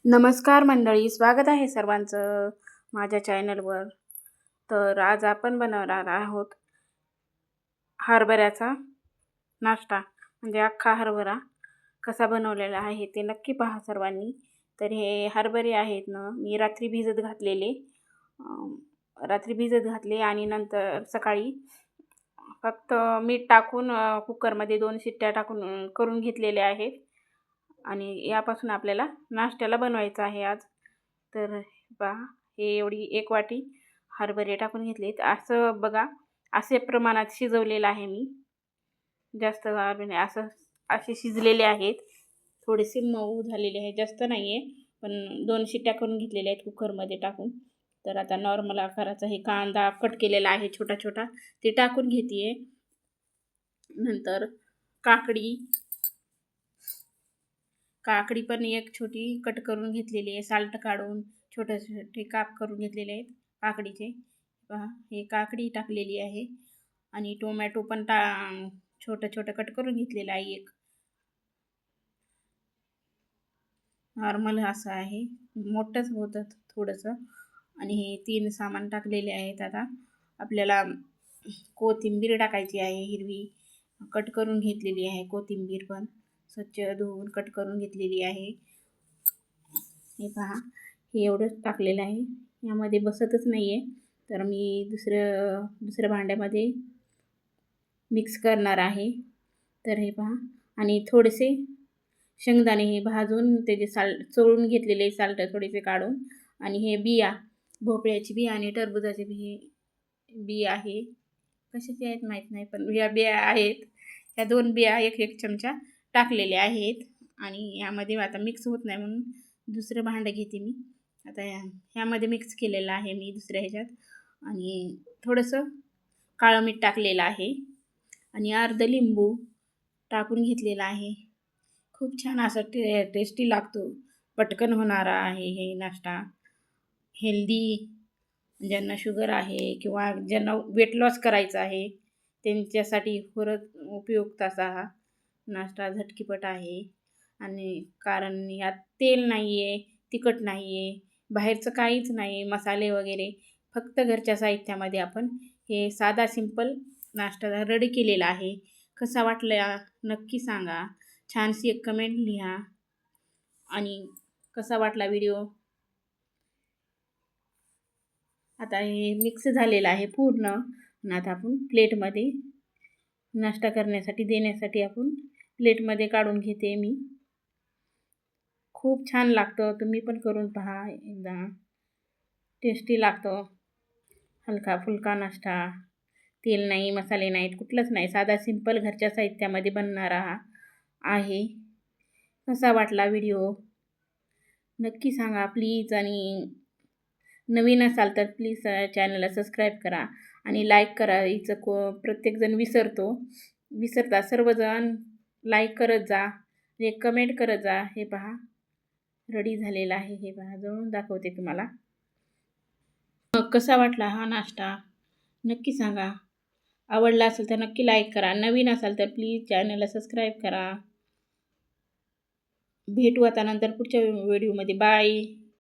नमस्कार मंडळी, स्वागत आहे सर्वांचं माझ्या चॅनलवर. तर आज आपण बनवणार आहोत हरभऱ्याचा नाश्ता, म्हणजे अख्खा हरभरा कसा बनवलेला आहे ते नक्की पहा सर्वांनी. तर हे हरभरे आहेत ना, मी रात्री भिजत घातले आणि नंतर सकाळी फक्त मीठ टाकून कुकरमध्ये 2 शिट्ट्या टाकून करून घेतलेले आहेत. आणि यापासून आपल्याला नाश्त्याला बनवायचं आहे आज. तर पहा, हे एवढी 1 वाटी हरभरे टाकून घेतलेत. असं बघा, असे प्रमाणात शिजवलेलं आहे मी. जास्त गार नाही, असे शिजलेले आहेत. थोडेसे मऊ झालेले आहेत, जास्त नाही आहे. पण 2 शिट्ट्या करून घेतलेल्या आहेत कुकरमध्ये टाकून. तर आता नॉर्मल आकाराचा हे कांदा कट केलेला आहे छोटा छोटा, ते टाकून घेते आहे. नंतर काकडी पण एक छोटी कट करून घेतलेली आहे, साल्ट काढून छोटे छोटे काप करून घेतलेले आहेत काकडीचे. पहा, हे काकडी टाकलेली आहे आणि टोमॅटो पण छोटं छोटं कट करून घेतलेलं आहे. एक नॉर्मल असं आहे, मोठंच होतं थोडंसं. आणि हे 3 सामान टाकलेले आहेत. आता आपल्याला कोथिंबीर टाकायची आहे, हिरवी कट करून घेतलेली आहे. कोथिंबीर पण स्वच्छ धुवून कट करून घेतलेली आहे. हे पहा, हे एवढंच टाकलेलं आहे. यामध्ये बसतच नाही आहे, तर मी दुसऱ्या भांड्यामध्ये मिक्स करणार आहे. तर हे पहा, आणि थोडेसे शेंगदाणे हे भाजून त्याचे चोळून घेतलेले साल्ट थोडेसे काढून. आणि हे बिया, भोपळ्याची बी आणि टरबुजाची बी आहे. कशाची आहेत माहीत नाही, पण या बिया आहेत. ह्या 2 बिया एक चमचा टाकलेल्या आहेत. आणि यामध्ये आता मिक्स होत नाही म्हणून दुसरं भांडं घेते मी. आता ह्यामध्ये मिक्स केलेलं आहे मी दुसऱ्या ह्याच्यात. आणि थोडंसं काळं मीठ टाकलेलं आहे आणि अर्ध लिंबू टाकून घेतलेला आहे. खूप छान असं टेस्टी लागतो. पटकन होणारा आहे हे नाश्ता. हेल्दी, ज्यांना शुगर आहे किंवा ज्यांना वेट लॉस करायचं आहे त्यांच्यासाठी खरंच उपयुक्त असा हा नाश्ता झटकीपट आहे. आणि कारण यात तेल नाही आहे, तिखट नाही आहे, बाहेरचं काहीच नाही, मसाले वगैरे. फक्त घरच्या साहित्यामध्ये आपण हे साधा सिंपल नाश्ता रेडी केलेला आहे. कसा वाटला नक्की सांगा. छानशी एक कमेंट लिहा. आणि कसा वाटला व्हिडिओ. आता हे मिक्स झालेलं आहे पूर्ण. आणि आता आपण प्लेटमध्ये नाश्ता करण्यासाठी देण्यासाठी आपण प्लेटमध्ये काढून घेते मी. खूप छान लागतं, तुम्ही पण करून पहा एकदा. टेस्टी लागतो. हलका फुलका नाश्ता, तेल नाही, मसाले नाहीत, कुठलंच नाही, साधा सिंपल घरच्या साहित्यामध्ये बनणारा हा आहे. कसा वाटला व्हिडिओ नक्की सांगा प्लीज. आणि नवीन असाल तर प्लीज चॅनलला सबस्क्राईब करा आणि लाईक करा. हिचं प्रत्येकजण विसरता सर्वजण लाईक करत जा, एक कमेंट करत जा. हे पहा, रेडी झालेला आहे. हे पहा, जळून दाखवते तुम्हाला. मग कसा वाटला हा नाश्ता नक्की सांगा. आवडला असेल तर नक्की लाईक करा. नवीन असाल तर प्लीज चॅनलला सबस्क्राईब करा. भेटू आता नंतर पुढच्या व्हिडिओमध्ये. बाय.